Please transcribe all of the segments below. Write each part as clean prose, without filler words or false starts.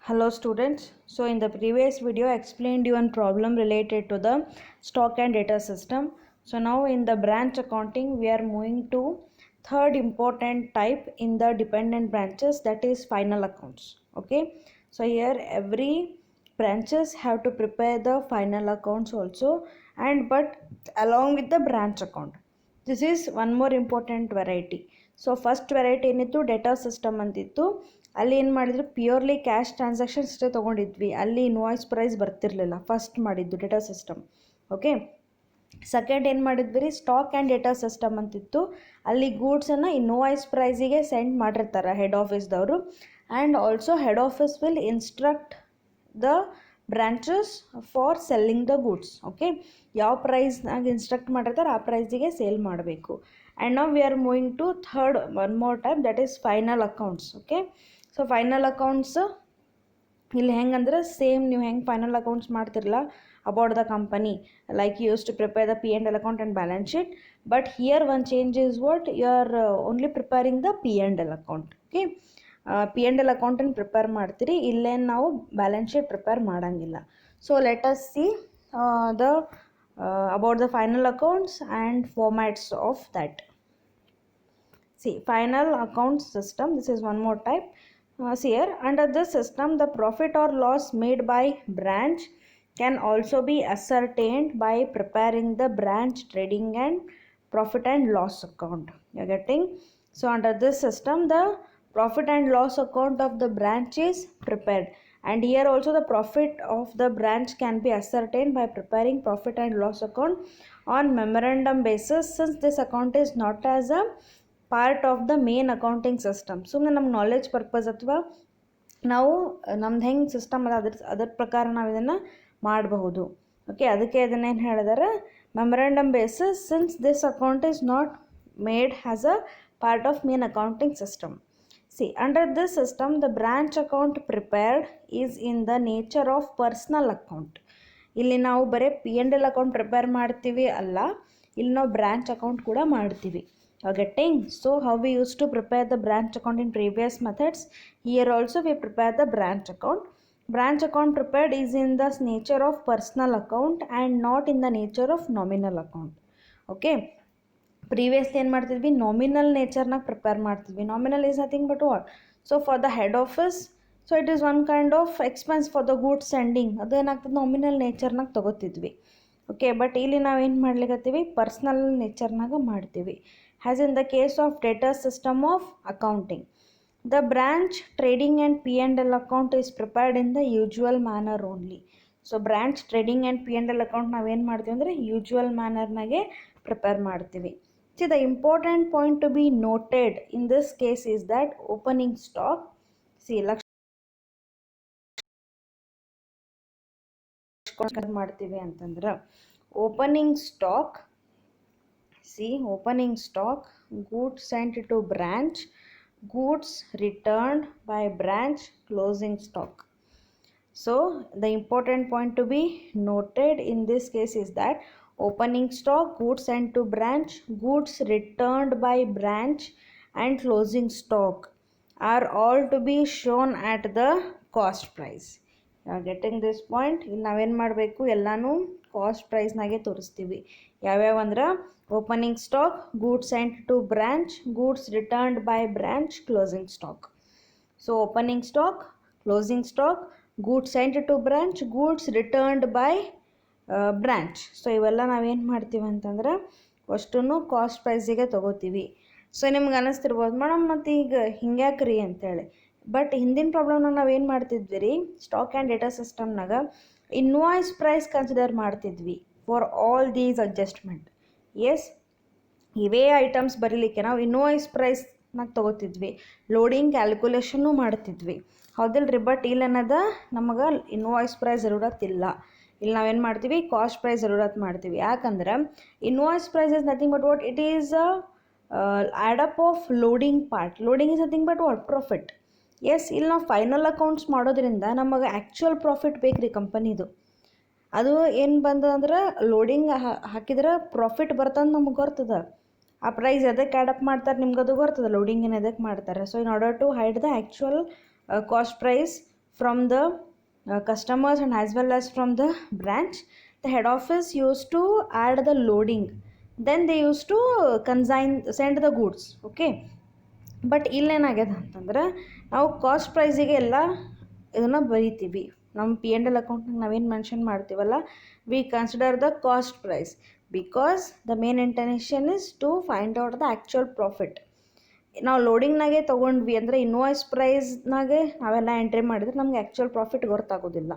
Hello students. So in the previous video I explained you one problem related to the stock and data system. So now in the branch accounting we are moving to third important type in the dependent branches, that is final accounts. Okay. So here every branches have to prepare the final accounts also, and but along with the branch account. This is one more important variety. So first variety ಏನಿತ್ತು data system ಅಂತಿತ್ತು. ಅಲ್ಲಿ ಏನು ಮಾಡಿದ್ರು, purely cash transactions ಅಷ್ಟೇ ತೊಗೊಂಡಿದ್ವಿ. ಅಲ್ಲಿ invoice price ಬರ್ತಿರಲಿಲ್ಲ first ಮಾಡಿದ್ದು ಡೇಟಾ ಸಿಸ್ಟಮ್. ಓಕೆ, ಸೆಕೆಂಡ್ ಏನು ಮಾಡಿದ್ವಿ, ಸ್ಟಾಕ್ ಆ್ಯಂಡ್ ಡೇಟಾ ಸಿಸ್ಟಮ್ ಅಂತಿತ್ತು. ಅಲ್ಲಿ ಗೂಡ್ಸನ್ನು ಇನ್ವಾಯ್ಸ್ ಪ್ರೈಸಿಗೆ ಸೆಂಡ್ ಮಾಡಿರ್ತಾರೆ ಹೆಡ್ ಆಫೀಸ್ದವರು, and also head office will instruct the branches for selling the goods. Okay, ಯಾವ ಪ್ರೈಸ್ನಾಗ ಇನ್ಸ್ಟ್ರಕ್ಟ್ ಮಾಡಿರ್ತಾರೆ ಆ ಪ್ರೈಸಿಗೆ ಸೇಲ್ ಮಾಡಬೇಕು. ಆ್ಯಂಡ್ ನಾವು we are moving to third one more type, that is final accounts. Okay, so final accounts ಇಲ್ಲಿ ಹೆಂಗಂದ್ರೆ same ನೀವು ಹೆಂಗೆ ಫೈನಲ್ ಅಕೌಂಟ್ಸ್ ಮಾಡ್ತಿರಲ್ಲ about the company, like you use to prepare the P&L account and balance sheet, but here one change is what you are only preparing the P&L account. Okay, P&L ಅಕೌಂಟನ್ನು prepare ಮಾಡ್ತೀರಿ, ಇಲ್ಲೇನು ನಾವು balance sheet prepare ಮಾಡೋಂಗಿಲ್ಲ. So let us see the about the final accounts and formats of that. See, final account system, this is one more type. See here, under this system the profit or loss made by branch can also be ascertained by preparing the branch trading and profit and loss account. You are getting? So under this system the profit and loss account of the branch is prepared, and here also the profit of the branch can be ascertained by preparing profit and loss account on memorandum basis, since this account is not as a part of the main accounting system. ಸುಮ್ಮನೆ ನಮ್ಮ knowledge purpose ಅಥವಾ ನಾವು ನಮ್ದು ಹೆಂಗೆ system ಅದ ಅದ್ರ ಪ್ರಕಾರ ನಾವು ಇದನ್ನು ಮಾಡಬಹುದು. ಓಕೆ, ಅದಕ್ಕೆ ಇದನ್ನೇನು ಹೇಳಿದಾರೆ, memorandum basis, since this account is not made as a part of main accounting system. See, under this system the branch account prepared is in the nature of personal account. ಇಲ್ಲಿ ನಾವು ಬರೀ P&L account prepare ಮಾಡ್ತೀವಿ ಅಲ್ಲ, ಇಲ್ಲಿ ನಾವು branch account ಕೂಡ ಮಾಡ್ತೀವಿ. Getting? So how we used to prepare the branch account in previous methods, here also we prepare the branch account. Branch account prepared is in the nature of personal account and not in the nature of nominal account. Okay, previously ಏನು ಮಾಡ್ತಿದ್ವಿ, nominal ನೇಚರ್ನಾಗ prepare ಮಾಡ್ತಿದ್ವಿ. Nominal is nothing but what, so for the head office, so it is one kind of expense for the goods sending, ಅದು ಏನಾಗ್ತದೆ nominal ನೇಚರ್ನಾಗ ತೊಗೋತಿದ್ವಿ. Okay, but ಇಲ್ಲಿ ನಾವೇನು ಮಾಡ್ಲಿಕ್ಕತ್ತೀವಿ, personal ನೇಚರ್ನಾಗ ಮಾಡ್ತೀವಿ. As in the case of data system of accounting, the branch trading and P&L account is prepared in the usual manner only. So branch trading and P&L account ನಾವೇನು ಮಾಡ್ತೀವಿ ಅಂದರೆ usual ಮ್ಯಾನರ್ನಾಗೆ prepare ಮಾಡ್ತೀವಿ. See, the important point to be noted in this case is that opening stock, see ಮಾಡ್ತೀವಿ ಅಂತಂದ್ರೆ opening stock, see opening stock, goods sent to branch, goods returned by branch, closing stock. So the important point to be noted in this case is that opening stock, goods sent to branch, goods returned by branch and closing stock are all to be shown at the cost price. You are getting this point? ಇಲ್ಲಿ ನಾವೇನು ಮಾಡಬೇಕು, ಎಲ್ಲನೂ cost ಪ್ರೈಸ್ನಾಗೆ ತೋರಿಸ್ತೀವಿ. ಯಾವ್ಯಾವ ಅಂದ್ರೆ opening stock, goods sent to branch, goods returned by branch, closing stock. So opening stock, closing stock, goods sent to branch, goods returned by branch. So ಇವೆಲ್ಲ ನಾವೇನು ಮಾಡ್ತೀವಿ ಅಂತಂದ್ರೆ ಅಷ್ಟೂ ಕಾಸ್ಟ್ ಪ್ರೈಸಿಗೆ ತೊಗೋತೀವಿ. ಸೊ ನಿಮ್ಗೆ ಅನ್ನಿಸ್ತಿರ್ಬೋದು, ಮೇಡಮ್ ಮತ್ತು ಈಗ ಹಿಂಗ್ಯಾಕ್ರಿ ಅಂತೇಳಿ. ಬಟ್ ಹಿಂದಿನ ಪ್ರಾಬ್ಲಮ್ನಾಗ ನಾವೇನು ಮಾಡ್ತಿದ್ವಿ ರೀ, ಸ್ಟಾಕ್ ಆ್ಯಂಡ್ ಡೇಟಾ ಸಿಸ್ಟಮ್ನಾಗ ಇನ್ವಾಯ್ಸ್ ಪ್ರೈಸ್ ಕನ್ಸಿಡರ್ ಮಾಡ್ತಿದ್ವಿ for all these adjustment. Yes, ಇವೇ ಐಟಮ್ಸ್ ಬರೀಲಿಕ್ಕೆ ನಾವು ಇನ್ವಾಯ್ಸ್ ಪ್ರೈಸ್ನಾಗ ತೊಗೋತಿದ್ವಿ, ಲೋಡಿಂಗ್ ಕ್ಯಾಲ್ಕುಲೇಷನ್ನು ಮಾಡ್ತಿದ್ವಿ, ಹೌದಿಲ್ರಿ. ಬಟ್ ಇಲ್ಲೇನದ ನಮಗೆ ಇನ್ವಾಯ್ಸ್ ಪ್ರೈಸ್ ಜರೂರತ್ತಿಲ್ಲ. ಇಲ್ಲಿ ನಾವೇನು ಮಾಡ್ತೀವಿ, ಕಾಸ್ಟ್ ಪ್ರೈಸ್ ಜರೂರತ್ ಮಾಡ್ತೀವಿ. ಯಾಕಂದ್ರೆ invoice price is nothing but what, it is add up of loading part. Loading is nothing but what, profit. Yes, ಇಲ್ಲಿ ನಾವು ಫೈನಲ್ ಅಕೌಂಟ್ಸ್ ಮಾಡೋದ್ರಿಂದ ನಮಗೆ ಆ್ಯಕ್ಚುಯಲ್ ಪ್ರಾಫಿಟ್ ಬೇಕು ರೀ ಕಂಪನಿದು. ಅದು ಏನು ಬಂದಂದ್ರೆ ಲೋಡಿಂಗ್ ಹಾಕಿದ್ರೆ ಪ್ರಾಫಿಟ್ ಬರ್ತಂದು ನಮಗೆ ಗೊರ್ತದ. ಆ ಪ್ರೈಸ್ ಎದಕ್ಕೆ ಆ್ಯಡಪ್ ಮಾಡ್ತಾರೆ ನಿಮ್ಗೆ ಅದು ಗೊರ್ತದ, ಲೋಡಿಂಗ್ ಏನು ಎದಕ್ಕೆ ಮಾಡ್ತಾರೆ. So in order to hide the actual cost price from the customers and as well as from the branch, the head office used to add the loading, then they used to send the goods. Okay, but ಇಲ್ಲೇನಾಗ್ಯದ ಅಂತಂದ್ರೆ ನಾವು cost ಪ್ರೈಸಿಗೆ ಎಲ್ಲ ಇದನ್ನು ಬರಿತೀವಿ. ನಮ್ಮ P and L ಅಕೌಂಟ್ನಾಗ ನಾವೇನು mention ಮಾಡ್ತೀವಲ್ಲ, we consider the cost price because the main intention is to find out the actual profit. ನಾವು ಲೋಡಿಂಗ್ನಾಗೆ ತೊಗೊಂಡ್ವಿ ಅಂದರೆ ಇನ್ವಾಯ್ಸ್ ಪ್ರೈಸ್ನಾಗೆ ನಾವೆಲ್ಲ ಎಂಟ್ರಿ ಮಾಡಿದ್ರೆ ನಮ್ಗೆ ಆ್ಯಕ್ಚುಯಲ್ ಪ್ರಾಫಿಟ್ ಗೊತ್ತಾಗೋದಿಲ್ಲ.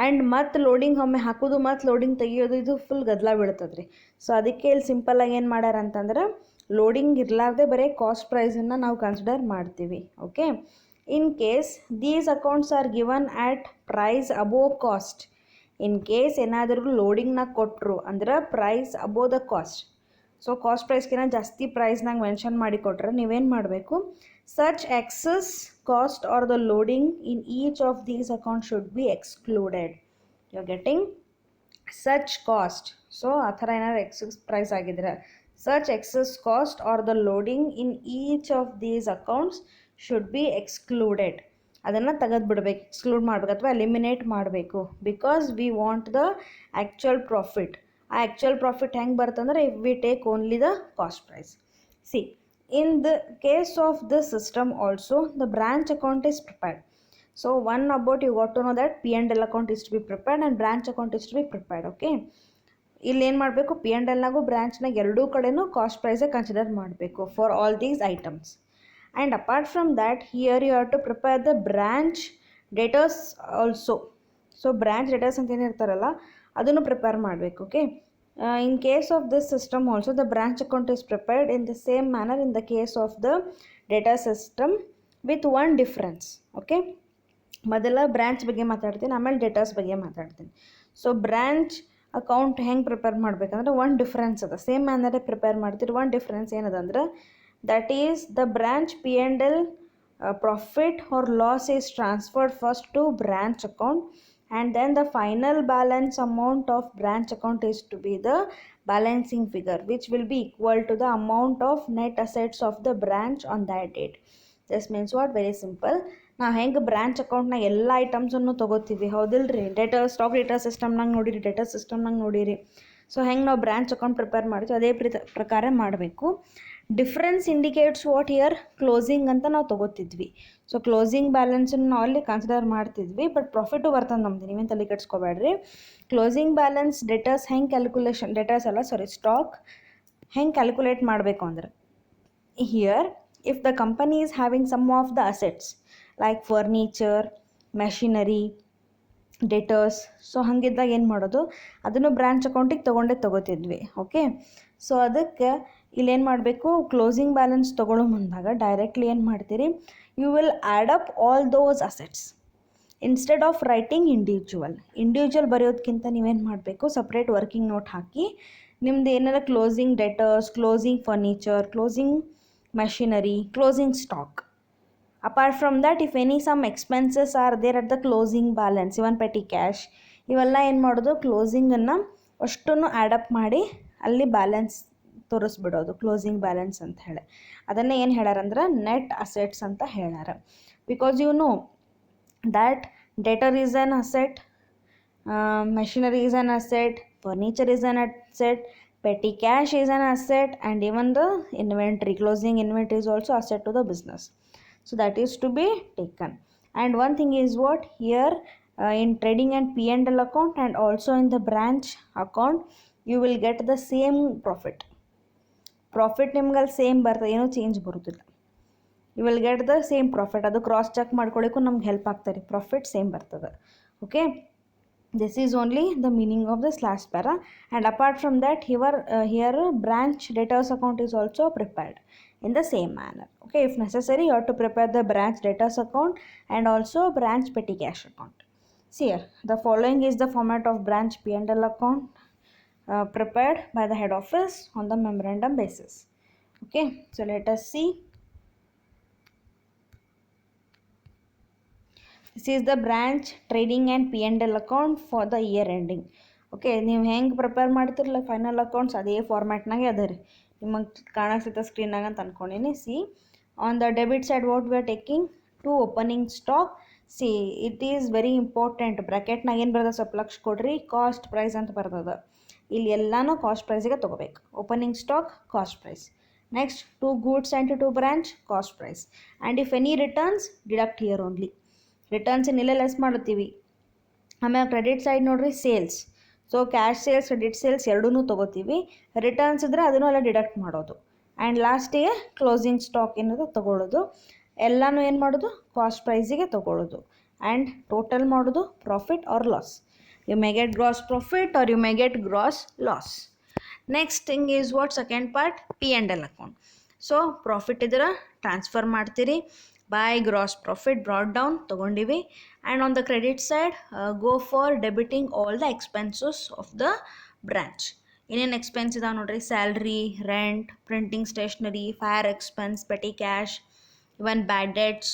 ಆ್ಯಂಡ್ ಮತ್ತು ಲೋಡಿಂಗ್ ಒಮ್ಮೆ ಹಾಕೋದು ಮತ್ತು ಲೋಡಿಂಗ್ ತೆಗಿಯೋದು ಇದು ಫುಲ್ ಗದ್ದಲ ಬೀಳ್ತದೆ ರೀ. ಸೊ ಅದಕ್ಕೆ ಇಲ್ಲಿ ಸಿಂಪಲ್ಲಾಗಿ ಏನು ಮಾಡ್ಯಾರ ಅಂತಂದ್ರೆ ಲೋಡಿಂಗ್ ಇರಲಾರ್ದೆ ಬರೀ ಕಾಸ್ಟ್ ಪ್ರೈಸನ್ನು ನಾವು ಕನ್ಸಿಡರ್ ಮಾಡ್ತೀವಿ. Okay, in case these accounts are given at price above cost, in case ಏನಾದರೂ ಲೋಡಿಂಗ್ನಾಗ ಕೊಟ್ಟರು ಅಂದ್ರೆ price above the cost, so cost ಪ್ರೈಸ್ಗಿನ ಜಾಸ್ತಿ ಪ್ರೈಸ್ನಾಗ ಮೆನ್ಷನ್ ಮಾಡಿ ಕೊಟ್ರೆ ನೀವೇನು ಮಾಡಬೇಕು, such excess cost or the loading in each of these accounts should be excluded. You're getting such cost. So ಆ ಥರ ಏನಾದ್ರು ಎಕ್ಸಸ್ ಪ್ರೈಸ್ ಆಗಿದ್ರೆ such excess cost or the loading in each of these accounts should be excluded. ಅದನ್ನು ತೆಗೆದುಬಿಡ್ಬೇಕು, exclude ಮಾಡಬೇಕು ಅಥವಾ eliminate ಮಾಡಬೇಕು. Because we want the actual profit. ಆ actual profit ಹೆಂಗೆ ಬರ್ತಂದ್ರೆ if we take only the cost price. See, in the case of this system also the branch account is prepared. So one about you got to know that P&L account is to be prepared and branch account is to be prepared. Okay, ಇಲ್ಲಿ ಏನು ಮಾಡಬೇಕು, P and ಎಲ್ನಾಗೂ ಬ್ರ್ಯಾಂಚ್ನಾಗ ಎರಡೂ ಕಡೆನೂ cost ಪ್ರೈಸೇ consider ಮಾಡಬೇಕು for all these items. And apart from that here you have to prepare the branch debtors also. So branch debtors ಅಂತ ಏನಿರ್ತಾರಲ್ಲ ಅದನ್ನು ಪ್ರಿಪೇರ್ ಮಾಡಬೇಕು. Okay, in case of this system also the branch account is prepared in the same manner in the case of the data system with one difference. Okay, ಮೊದಲ branch ಬಗ್ಗೆ ಮಾತಾಡ್ತೀನಿ, ಆಮೇಲೆ debtors ಬಗ್ಗೆ ಮಾತಾಡ್ತೀನಿ. ಸೊ ಬ್ರ್ಯಾಂಚ್ ಅಕೌಂಟ್ ಹೆಂಗೆ prepare ಮಾಡ್ಬೇಕಂದ್ರೆ one difference ಅದ, same ಮ್ಯಾನರೇ ಪ್ರಿಪೇರ್ ಮಾಡ್ತೀರಿ. ಒನ್ ಡಿಫ್ರೆನ್ಸ್ ಏನದಂದ್ರೆ that is the branch P and L profit or loss is transferred first to branch account, and then the final balance amount of branch account is to be the balancing figure which will be equal to the amount of net assets of the branch on that date. This means what? Very simple. ನಾವು ಹೆಂಗೆ branch ಅಕೌಂಟ್ನಾಗ ಎಲ್ಲ ಐಟಮ್ಸನ್ನು ತೊಗೋತೀವಿ, ಹೌದಿಲ್ರಿ? Stock data ಸಿಸ್ಟಮ್ನಾಗ ನೋಡಿರಿ, data ಸಿಸ್ಟಮ್ನಾಗ ನೋಡಿರಿ. So ಹೆಂಗೆ ನಾವು branch account prepare ಮಾಡ್ತೀವಿ ಅದೇ ಪ್ರಕಾರ ಮಾಡಬೇಕು. Difference indicates what here closing ಅಂತ ನಾವು ತೊಗೋತಿದ್ವಿ. ಸೊ ಕ್ಲೋಸಿಂಗ್ ಬ್ಯಾಲೆನ್ಸನ್ನು ನಾವು ಅಲ್ಲಿ ಕನ್ಸಿಡರ್ ಮಾಡ್ತಿದ್ವಿ, ಬಟ್ ಪ್ರಾಫಿಟು ಬರ್ತದೆ ನಮ್ದು, ನೀವೇನು ತಲೆ ಕೆಡ್ಸ್ಕೊಬೇಡ್ರಿ. ಕ್ಲೋಸಿಂಗ್ ಬ್ಯಾಲೆನ್ಸ್ ಡೇಟಾಸ್ ಹೆಂಗೆ ಕ್ಯಾಲ್ಕುಲೇಷನ್, ಡೇಟಾಸ್ ಅಲ್ಲ ಸಾರಿ ಸ್ಟಾಕ್ ಹೆಂಗೆ ಕ್ಯಾಲ್ಕುಲೇಟ್ ಮಾಡಬೇಕು ಅಂದ್ರೆ, here if the company is having some of the assets like furniture, machinery, debtors, so ಹಾಗಿದ್ದಾಗ ಏನು ಮಾಡೋದು, ಅದನ್ನು ಬ್ರ್ಯಾಂಚ್ ಅಕೌಂಟಿಗೆ ತೊಗೋತಿದ್ವಿ. ಓಕೆ, ಸೊ ಅದಕ್ಕೆ ಇಲ್ಲೇನು ಮಾಡಬೇಕು, ಕ್ಲೋಸಿಂಗ್ ಬ್ಯಾಲೆನ್ಸ್ ತೊಗೊಳ್ಳೋ ಮುಂದಾಗ ಡೈರೆಕ್ಟ್ಲಿ ಏನು ಮಾಡ್ತೀರಿ, you will add up all those assets instead of writing individual ಬರೆಯೋದಕ್ಕಿಂತ ನೀವೇನು ಮಾಡಬೇಕು, ಸಪ್ರೇಟ್ ವರ್ಕಿಂಗ್ ನೋಟ್ ಹಾಕಿ ನಿಮ್ದು ಏನಾರ closing debtors, closing furniture, closing machinery, closing stock. Apart from that if any some expenses are there at the closing balance, even petty cash, ಇವೆಲ್ಲ ಏನು ಮಾಡೋದು, ಕ್ಲೋಸಿಂಗನ್ನು ಅಷ್ಟನ್ನು ಆ್ಯಡಪ್ ಮಾಡಿ ಅಲ್ಲಿ ಬ್ಯಾಲೆನ್ಸ್ ತೋರಿಸ್ಬಿಡೋದು, ಕ್ಲೋಸಿಂಗ್ ಬ್ಯಾಲೆನ್ಸ್ ಅಂತ ಹೇಳಿ. ಅದನ್ನೇ ಏನು ಹೇಳ್ಯಾರಂದ್ರೆ ನೆಟ್ ಅಸೆಟ್ಸ್ ಅಂತ ಹೇಳ್ಯಾರ. Because you know that debtor is an asset, machinery is an asset, furniture is an asset, petty cash is an asset, and even the inventory, closing inventory is also asset to the business. So that is to be taken. And one thing is what here in trading and P&L account and also in the branch account you will get the same profit ನಿಮ್ಗೆ ಅಲ್ಲಿ same ಬರ್ತದೆ, ಏನೂ change ಬರೋದಿಲ್ಲ. You will get the same profit. ಅದು cross check ಮಾಡ್ಕೊಳ್ಳಿಕ್ಕೂ ನಮ್ಗೆ help ಆಗ್ತಾರೆ, profit same ಬರ್ತದೆ. Okay, this is only the meaning of this last para. And apart from that here branch debtors account is also prepared in the same manner. Okay, if necessary you have to prepare the branch debtors account and also branch petty cash account. See here, the following is the format of branch P&L account prepared by the head office on the memorandum basis. Okay, so let us see. This is the branch trading and P&L account for the year ending. Okay, ನೀವು ಹೆಂಗೆ prepare ಮಾಡ್ತಿರಲ್ಲ final accounts ಅದೇ ಫಾರ್ಮ್ಯಾಟ್ನಾಗೆ ಅದ ರೀ, ನಿಮಗೆ ಕಾಣಿಸ್ತಿದ್ದ ಸ್ಕ್ರೀನಾಗ ಅಂತ ಅಂದ್ಕೊಂಡೀನಿ. See, on the debit side what we are taking to opening stock, see it is very important. ಬ್ರ್ಯಾಕೆಟ್ನಾಗ ಏನು ಬರ್ತದೆ ಸ್ವಲ್ಪ ಲಕ್ಷ ಕೊಡ್ರಿ, ಕಾಸ್ಟ್ ಪ್ರೈಸ್ ಅಂತ ಬರ್ತದೆ. ಇಲ್ಲಿ ಎಲ್ಲನೂ ಕಾಸ್ಟ್ ಪ್ರೈಸಿಗೆ ತೊಗೋಬೇಕು. Opening stock cost price. Next 2 goods and 2 branch cost price. And if any returns deduct here only. Returns ಇಲ್ಲೇ ಲೆಸ್ ಮಾಡುತ್ತೀವಿ. ಆಮೇಲೆ ಕ್ರೆಡಿಟ್ ಸೈಡ್ ನೋಡ್ರಿ sales. So cash sales credit sales ಎರಡೂ ತೊಗೋತೀವಿ. ರಿಟರ್ನ್ಸ್ ಇದ್ದರೆ ಅದನ್ನು ಎಲ್ಲ ಡಿಡಕ್ಟ್ ಮಾಡೋದು. ಆ್ಯಂಡ್ ಲಾಸ್ಟಿಗೆ ಕ್ಲೋಸಿಂಗ್ ಸ್ಟಾಕ್ ಏನದು ತೊಗೊಳ್ಳೋದು. ಎಲ್ಲನೂ ಏನು ಮಾಡೋದು ಕಾಸ್ಟ್ ಪ್ರೈಸಿಗೆ ತೊಗೊಳ್ಳೋದು. ಆ್ಯಂಡ್ ಟೋಟಲ್ ಮಾಡೋದು profit or loss. You may get gross profit or you may get gross loss. Next thing is what second part P&L account. So profit ಇದ್ರೆ ಟ್ರಾನ್ಸ್ಫರ್ ಮಾಡ್ತೀರಿ. By gross profit brought down ತೊಗೊಂಡಿವಿ. And on the credit side go for debiting all the expenses of the branch. ಏನೇನು expense ಇದಾವೆ ನೋಡ್ರಿ, salary, rent, printing stationery, fire expense, petty cash, even bad debts,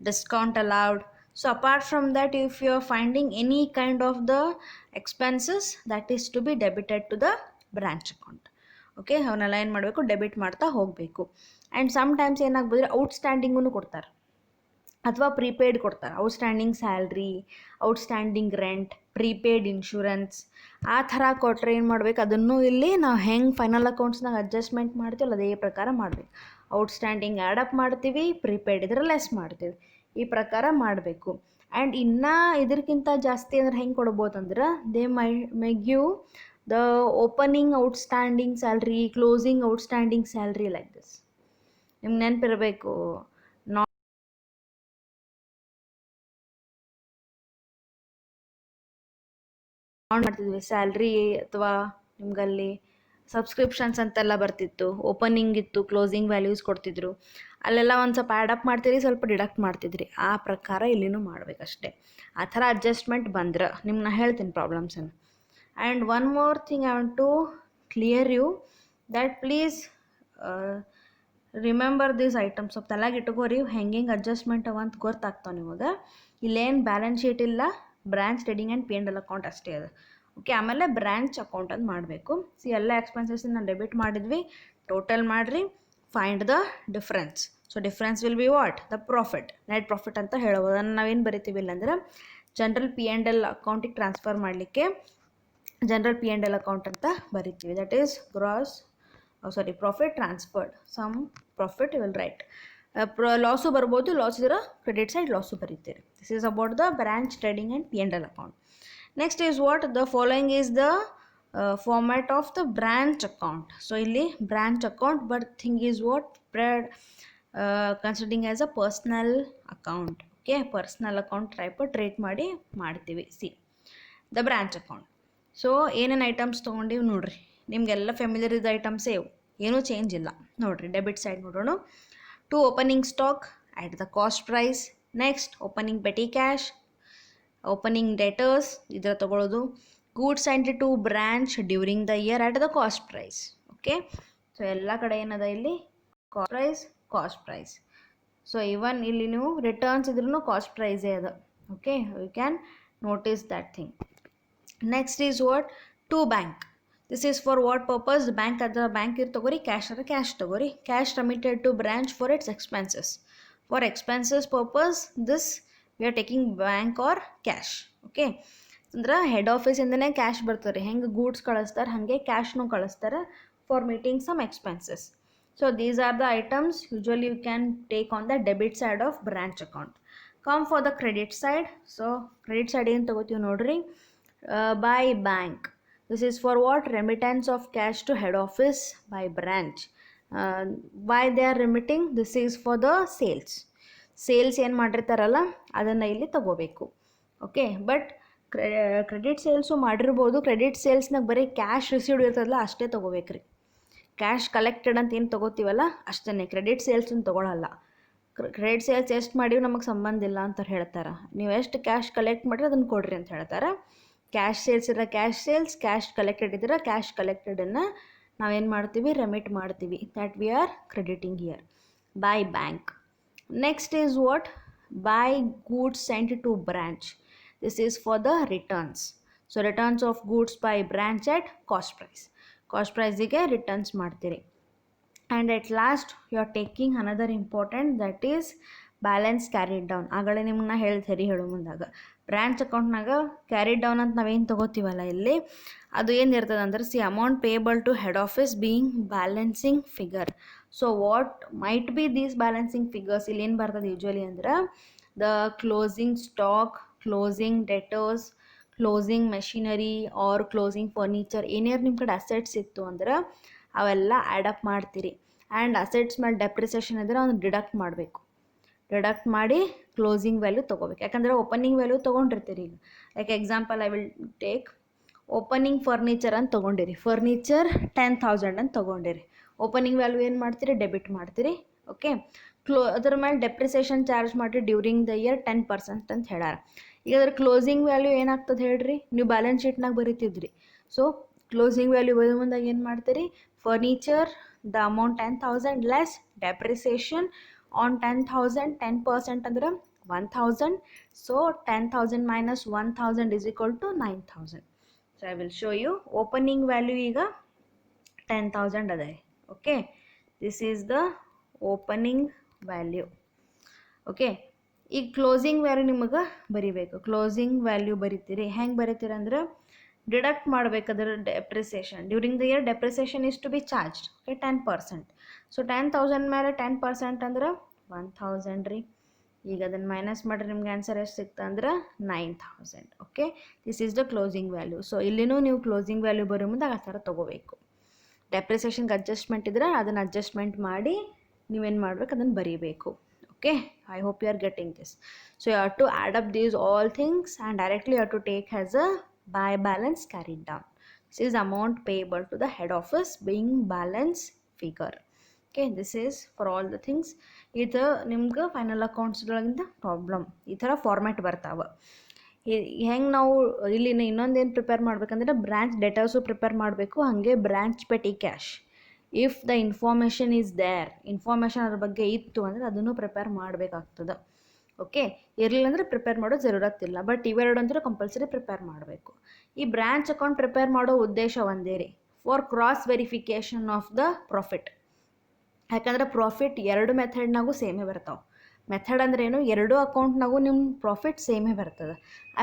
discount allowed. So apart from that, if you are finding any kind of the expenses, that is to be debited to the branch account. Okay, ಅವನ್ನೆಲ್ಲ ಏನು ಮಾಡಬೇಕು, debit ಮಾಡ್ತಾ ಹೋಗಬೇಕು. And sometimes ಏನಾಗ್ಬೋದ್ರೆ ಔಟ್ಸ್ಟ್ಯಾಂಡಿಂಗೂ ಕೊಡ್ತಾರೆ ಅಥವಾ prepaid ಕೊಡ್ತಾರೆ. Outstanding salary, outstanding rent, prepaid insurance ಆ ಥರ ಕೊಟ್ಟರೆ ಏನು ಮಾಡಬೇಕು, ಅದನ್ನು ಇಲ್ಲಿ ನಾವು ಹೆಂಗೆ ಫೈನಲ್ ಅಕೌಂಟ್ಸ್ನಾಗ ಅಡ್ಜಸ್ಟ್ಮೆಂಟ್ ಮಾಡ್ತೀವಲ್ಲ ಅದೇ ಪ್ರಕಾರ ಮಾಡಬೇಕು. ಔಟ್ಸ್ಟ್ಯಾಂಡಿಂಗ್ ಆ್ಯಡಪ್ ಮಾಡ್ತೀವಿ, ಪ್ರೀಪೇಯ್ಡ್ ಇದ್ರೆ ಲೆಸ್ ಮಾಡ್ತೀವಿ, ಈ ಪ್ರಕಾರ ಮಾಡಬೇಕು. ಆ್ಯಂಡ್ ಇನ್ನೂ ಇದಕ್ಕಿಂತ ಜಾಸ್ತಿ ಅಂದ್ರೆ ಹೆಂಗೆ ಕೊಡ್ಬೋದಂದ್ರೆ they may give the opening outstanding salary, closing outstanding salary like this. ನಿಮ್ಗೆ ನೆನಪಿರಬೇಕು, ಮಾಡ್ತಿದ್ವಿ ಸ್ಯಾಲ್ರಿ ಅಥವಾ ನಿಮ್ಗಲ್ಲಿ ಸಬ್ಸ್ಕ್ರಿಪ್ಷನ್ಸ್ ಅಂತೆಲ್ಲ ಬರ್ತಿತ್ತು. ಓಪನಿಂಗ್ ಇತ್ತು, ಕ್ಲೋಸಿಂಗ್ ವ್ಯಾಲ್ಯೂಸ್ ಕೊಡ್ತಿದ್ರು. ಅಲ್ಲೆಲ್ಲ ಒಂದು ಸ್ವಲ್ಪ ಆ್ಯಡಪ್ ಮಾಡ್ತೀರಿ, ಸ್ವಲ್ಪ ಡಿಡಕ್ಟ್ ಮಾಡ್ತಿದ್ರಿ. ಆ ಪ್ರಕಾರ ಇಲ್ಲಿನೂ ಮಾಡಬೇಕಷ್ಟೆ. ಆ ಥರ ಅಡ್ಜಸ್ಟ್ಮೆಂಟ್ ಬಂದ್ರೆ ನಿಮ್ಗೆ ಹೇಳ್ತೀನಿ ಪ್ರಾಬ್ಲಮ್ಸನ್ನು. And one more thing I want to clear you that please remember this items. ಸ್ವಲ್ಪ ತಲೆಗೆ ಇಟ್ಕೋರಿ, ಹೆಂಗೆ ಅಡ್ಜಸ್ಟ್ಮೆಂಟ್ ಅವ ಅಂತ ಗೊತ್ತಾಗ್ತಾವೆ ನಿಮಗೆ. ಇಲ್ಲೇನು ಬ್ಯಾಲೆನ್ಸ್ ಶೀಟ್ ಇಲ್ಲ, branch trading and P&L account ಅಷ್ಟೇ ಅದು. ಓಕೆ, ಆಮೇಲೆ ಬ್ರಾಂಚ್ ಅಕೌಂಟ್ ಅಂತ ಮಾಡಬೇಕು. ಎಲ್ಲ ಎಕ್ಸ್ಪೆನ್ಸಸ್ನ ಡೆಬಿಟ್ ಮಾಡಿದ್ವಿ, ಟೋಟಲ್ ಮಾಡಿರಿ, find the difference. So difference will be what, the profit, net profit ಅಂತ ಹೇಳ್ಬೋದು. ಅದನ್ನು ನಾವೇನು ಬರಿತೀವಿ ಇಲ್ಲಾಂದ್ರೆ ಜನರಲ್ P&L ಅಕೌಂಟಿಗೆ ಟ್ರಾನ್ಸ್ಫರ್ ಮಾಡಲಿಕ್ಕೆ ಜನರಲ್ P&L ಅಕೌಂಟ್ ಅಂತ ಬರಿತೀವಿ. That is gross profit transferred, some profit will write. Loss ಬರ್ಬೋದು, ಲಾಸ್ ಇದ್ರೆ ಕ್ರೆಡಿಟ್ ಸೈಡ್ ಲಾಸು ಬರೀತೀರಿ. This is about the branch trading and P&L account. Next is what the following is the format of the branch account. So ಇಲ್ಲಿ branch account, but thing is what spread considering as a personal account. Okay, personal account type treat ಮಾಡ್ತೀವಿ. See the branch account. So ಏನೇನು items ತೊಗೊಂಡಿವಿ ನೋಡ್ರಿ, ನಿಮಗೆಲ್ಲ familiar ಇದ್ದ ಐಟಮ್ಸೇ ಇವು, ಏನೂ change ಇಲ್ಲ ನೋಡ್ರಿ. ಡೆಬಿಟ್ ಸೈಡ್ ನೋಡೋಣ. 2 opening stock at the cost price. Next opening petty cash, opening debtors idra tagolodu. Goods sent to branch during the year at the cost price. Okay, so ella kade enada illi cost price. So even illi ನೀವು returns idrunu cost price ada. Okay, you can notice that thing. Next is what, to bank. This is for what purpose? Bank adra bank ir tagori, cash adra cash tagori. Cash remitted to branch for its expenses. For expenses purpose, this we are taking bank or cash. Okay, ಅಂದ್ರೆ head ಆಫೀಸಿಂದನೇ cash ಬರ್ತಾರೆ. ಹೆಂಗೆ goods ಕಳಿಸ್ತಾರೆ ಹಾಗೆ ಕ್ಯಾಶ್ನು ಕಳಿಸ್ತಾರೆ for meeting some expenses. So these are the items usually you can take on the debit side of branch account. Come for the credit side. So credit side ಏನು ತಗೋತೀವಿ ನೋಡ್ರಿ, by bank. This is for what, remittance of cash to head office by branch. Why they are remitting? This is for the sales. Sales ಏನು ಮಾಡಿರ್ತಾರಲ್ಲ ಅದನ್ನು ಇಲ್ಲಿ ತಗೋಬೇಕು. Okay, but credit sales ಮಾಡಿರ್ಬೋದು. Credit ಸೇಲ್ಸ್ನಾಗ ಬರೀ ಕ್ಯಾಶ್ ರಿಸೀವ್ಡ್ ಇರ್ತದಲ್ಲ ಅಷ್ಟೇ ತೊಗೋಬೇಕ್ರಿ. ಕ್ಯಾಶ್ ಕಲೆಕ್ಟೆಡ್ ಅಂತ ಏನು ತೊಗೋತೀವಲ್ಲ ಅಷ್ಟೇ, ಕ್ರೆಡಿಟ್ ಸೇಲ್ಸನ್ನು ತೊಗೊಳಲ್ಲ. ಕ್ರೆಡಿಟ್ ಸೇಲ್ಸ್ ಎಷ್ಟು ಮಾಡಿವಿ ನಮಗೆ ಸಂಬಂಧ ಇಲ್ಲ ಅಂತ ಹೇಳ್ತಾರೆ. ನೀವು ಎಷ್ಟು ಕ್ಯಾಶ್ ಕಲೆಕ್ಟ್ ಮಾಡಿರಿ ಅದನ್ನು ಕೊಡ್ರಿ ಅಂತ ಹೇಳ್ತಾರೆ. ಕ್ಯಾಶ್ ಸೇಲ್ಸ್ ಇದ್ರೆ ಕ್ಯಾಶ್ ಸೇಲ್ಸ್, ಕ್ಯಾಶ್ ಕಲೆಕ್ಟೆಡ್ ಇದ್ರೆ ಕ್ಯಾಶ್ ಕಲೆಕ್ಟೆಡನ್ನು ನಾವೇನು ಮಾಡ್ತೀವಿ, ರೆಮಿಟ್ ಮಾಡ್ತೀವಿ. That we are crediting here by bank. Next is what, by goods sent to branch. This is for the returns. So returns of goods by branch at cost price. Cost ಪ್ರೈಸಿಗೆ returns ಮಾಡ್ತೀರಿ. And at last you are taking another important, that is balance carried down. ಆಗಲೇ ನಿಮ್ಗೆ ನಾ ಹೇಳೋ ಮುಂದಾಗ branch ಅಕೌಂಟ್ನಾಗ carried down ಅಂತ ನಾವೇನು ತೊಗೋತೀವಲ್ಲ ಇಲ್ಲಿ ಅದು ಏನು ಇರ್ತದೆ ಅಂದ್ರೆ amount payable to head office being balancing figure. So what might be these balancing figures ಇಲ್ಲಿ ಏನು ಬರ್ತದೆ ಯೂಶ್ವಲಿ ಅಂದ್ರೆ the closing stock, closing debtors, closing machinery or closing furniture ಏನೇನು ನಿಮ್ಮ ಕಡೆ ಅಸೆಟ್ಸ್ ಇತ್ತು ಅಂದ್ರೆ ಅವೆಲ್ಲ ಆ್ಯಡಪ್ ಮಾಡ್ತೀರಿ. ಆ್ಯಂಡ್ ಅಸೆಟ್ಸ್ ಮೇಲೆ ಡೆಪ್ರಿಸಿಯೇಷನ್ ಇದ್ದರೆ ಅವ್ನು ಡಿಡಕ್ಟ್ ಮಾಡಬೇಕು. ಡಿಡಕ್ಟ್ ಮಾಡಿ ಕ್ಲೋಸಿಂಗ್ ವ್ಯಾಲ್ಯೂ ತೊಗೋಬೇಕು. ಯಾಕಂದರೆ ಓಪನಿಂಗ್ ವ್ಯಾಲ್ಯೂ ತೊಗೊಂಡಿರ್ತೀರಿ. ಈಗ like example I will take opening furniture ಅಂತ ತೊಗೊಂಡಿರಿ. ಫರ್ನಿಚರ್ 10,000 ಅಂತ ತೊಗೊಂಡಿರಿ. ಓಪನಿಂಗ್ ವ್ಯಾಲ್ಯೂ ಏನು ಮಾಡ್ತೀರಿ? ಡೆಬಿಟ್ ಮಾಡ್ತೀರಿ. ಓಕೆ, ಅದ್ರ ಮೇಲೆ ಡೆಪ್ರಿಸಿಯೇಷನ್ ಚಾರ್ಜ್ ಮಾಡಿ ಡ್ಯೂರಿಂಗ್ ದ ಇಯರ್ 10% ಅಂತ ಹೇಳ್ಯಾರ. ಈಗ ಅದ್ರ ಕ್ಲೋಸಿಂಗ್ ವ್ಯಾಲ್ಯೂ ಏನಾಗ್ತದೆ ಹೇಳ್ರಿ? ನೀವು ಬ್ಯಾಲೆನ್ಸ್ ಶೀಟ್ನಾಗ ಬರೀತಿದ್ರಿ. ಸೊ ಕ್ಲೋಸಿಂಗ್ ವ್ಯಾಲ್ಯೂ ಬರೋ ಮುಂದಾಗ ಏನು ಮಾಡ್ತೀರಿ? Furniture the amount 10,000 less depreciation on 10,000 10% ಅಂದ್ರೆ 1,000. So 10,000 minus 1,000 is equal to 9,000. So I will show you opening value ಈಗ 10,000 ಅದ. Okay, this is the opening value. Okay, ಈಗ ಕ್ಲೋಸಿಂಗ್ ವ್ಯಾಲ್ಯೂ ನಿಮಗೆ ಬರಿಬೇಕು. ಕ್ಲೋಸಿಂಗ್ ವ್ಯಾಲ್ಯೂ ಬರಿತೀರಿ. ಹೆಂಗೆ ಬರಿತೀರಿ ಅಂದ್ರೆ ಡಿಡಕ್ಟ್ ಮಾಡಬೇಕಾದ್ರೆ depreciation during the year depreciation is to be charged. Okay, 10%. So 10,000 ಮೇಲೆ 10% ಅಂದ್ರೆ 1,000 ರೀ. ಈಗ ಅದನ್ನು ಮೈನಸ್ ಮಾಡಿರಿ, ನಿಮ್ಗೆ ಆನ್ಸರ್ ಎಷ್ಟು ಸಿಕ್ತು ಅಂದ್ರೆ 9,000. Okay, this is the closing value. So ಇಲ್ಲಿನೂ ನೀವು ಕ್ಲೋಸಿಂಗ್ ವ್ಯಾಲ್ಯೂ ಬರೋ ಮುಂದೆ ಆ ಥರ ತೊಗೋಬೇಕು. ಡೆಪ್ರಿಸಿಯೇಷನ್ಗೆ ಅಡ್ಜಸ್ಟ್ಮೆಂಟ್ ಇದ್ರೆ ಅದನ್ನು ಅಡ್ಜಸ್ಟ್ಮೆಂಟ್ ಮಾಡಿ ನೀವೇನು ಮಾಡ್ಬೇಕು? ಅದನ್ನು ಬರೀಬೇಕು. Okay, I hope you are getting this. So you have to add up these all things and directly you have to take as a by balance carried down. This is amount payable to the head office being balance figure. Okay, this is for all the things. ಇದು ನಿಮ್ಗೆ final ಅಕೌಂಟ್ಸ್ಗಳಿಂದ problem ಈ ಥರ format ಬರ್ತಾವೆ. ಹೆಂಗೆ ನಾವು ಇಲ್ಲಿ ಇನ್ನೊಂದೇನು prepare ಮಾಡ್ಬೇಕಂದ್ರೆ ಬ್ರ್ಯಾಂಚ್ ಡೆಟಾಸು ಪ್ರಿಪೇರ್ ಮಾಡಬೇಕು. ಹಾಗೆ branch petty cash if the information is there, information ಅದ್ರ ಬಗ್ಗೆ ಇತ್ತು ಅಂದರೆ ಅದನ್ನು ಪ್ರಿಪೇರ್ ಮಾಡಬೇಕಾಗ್ತದೆ. ಓಕೆ, ಇರಲಿಲ್ಲ ಅಂದರೆ ಪ್ರಿಪೇರ್ ಮಾಡೋ ಜರೂರತ್ತಿಲ್ಲ. ಬಟ್ ಇವೆರಡು ಅಂತೂ ಕಂಪಲ್ಸರಿ ಪ್ರಿಪೇರ್ ಮಾಡಬೇಕು. ಈ ಬ್ರ್ಯಾಂಚ್ ಅಕೌಂಟ್ ಪ್ರಿಪೇರ್ ಮಾಡೋ ಉದ್ದೇಶ ಒಂದೇ ರೀ, for cross verification of the profit. ಯಾಕಂದ್ರೆ ಪ್ರಾಫಿಟ್ ಎರಡು ಮೆಥಡ್ನಾಗೂ ಸೇಮೇ ಬರ್ತಾವೆ. ಮೆಥಡ್ ಅಂದ್ರೆ ಏನು? ಎರಡು ಅಕೌಂಟ್ನಾಗೂ ನಿಮ್ಮ ಪ್ರಾಫಿಟ್ ಸೇಮೇ ಬರ್ತದೆ.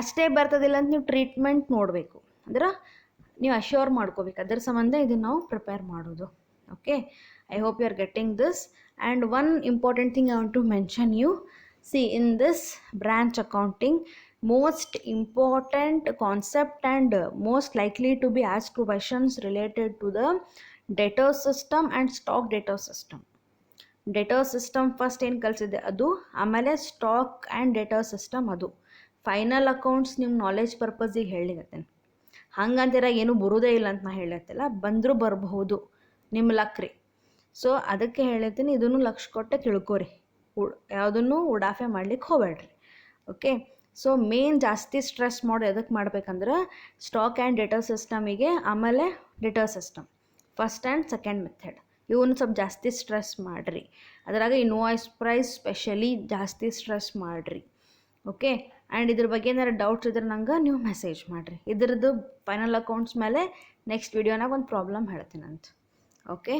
ಅಷ್ಟೇ ಬರ್ತದಿಲ್ಲ ಅಂತ ನೀವು ಟ್ರೀಟ್ಮೆಂಟ್ ನೋಡಬೇಕು. ಅಂದ್ರೆ ನೀವು ಅಶ್ಯೂರ್ ಮಾಡ್ಕೋಬೇಕು. ಅದರ ಸಂಬಂಧ ಇದನ್ನು ನಾವು ಪ್ರಿಪೇರ್ ಮಾಡೋದು. Okay, I hope you are getting this. And one important thing I want to mention you, see in this branch accounting, most important concept and most likely to be asked questions related to the debtor system and stock debtor system. Debtor system first ಏನು ಕಲಿಸಿದೆ ಅದು, ಆಮೇಲೆ stock and deter system ಅದು. Final accounts ನಿಮ್ಮ knowledge ಪರ್ಪಸಿಗೆ ಹೇಳಿಗತ್ತೇನೆ. ಹಂಗಂತೀರ ಏನೂ ಬರೋದೇ ಇಲ್ಲ ಅಂತ ನಾ ಹೇಳತ್ತಿಲ್ಲ, ಬಂದರೂ ಬರಬಹುದು, ನಿಮ್ಮ ಲಕ್ ರೀ. ಸೊ ಅದಕ್ಕೆ ಹೇಳಿರ್ತೀನಿ, ಇದನ್ನು ಲಕ್ಷ ಕೊಟ್ಟೆ ತಿಳ್ಕೊರಿ, ಯಾವುದನ್ನು ಉಡಾಫೆ ಮಾಡ್ಲಿಕ್ಕೆ ಹೋಗಬೇಡ್ರಿ. ಓಕೆ, ಸೊ ಮೇನ್ ಜಾಸ್ತಿ ಸ್ಟ್ರೆಸ್ ಮಾಡಿ ಎದಕ್ಕೆ ಮಾಡ್ಬೇಕಂದ್ರೆ ಸ್ಟಾಕ್ ಆ್ಯಂಡ್ ಡೆಟರ್ ಸಿಸ್ಟಮಿಗೆ, ಆಮೇಲೆ deter system first and second method ಇವನು ಸ್ವಲ್ಪ ಜಾಸ್ತಿ ಸ್ಟ್ರೆಸ್ ಮಾಡಿರಿ. ಅದರಾಗ ಇನ್ವಾಯ್ಸ್ ಪ್ರೈಸ್ ಸ್ಪೆಷಲಿ ಜಾಸ್ತಿ ಸ್ಟ್ರೆಸ್ ಮಾಡಿರಿ. ಓಕೆ, ಆ್ಯಂಡ್ ಇದ್ರ ಬಗ್ಗೆ ಏನಾರು ಡೌಟ್ಸ್ ಇದ್ರೆ ನಂಗೆ ನೀವು ಮೆಸೇಜ್ ಮಾಡಿರಿ. ಇದ್ರದ್ದು ಫೈನಲ್ ಅಕೌಂಟ್ಸ್ ಮೇಲೆ ನೆಕ್ಸ್ಟ್ ವಿಡಿಯೋನಾಗ ಒಂದು ಪ್ರಾಬ್ಲಮ್ ಹೇಳ್ತೀನಂತ. ಓಕೆ.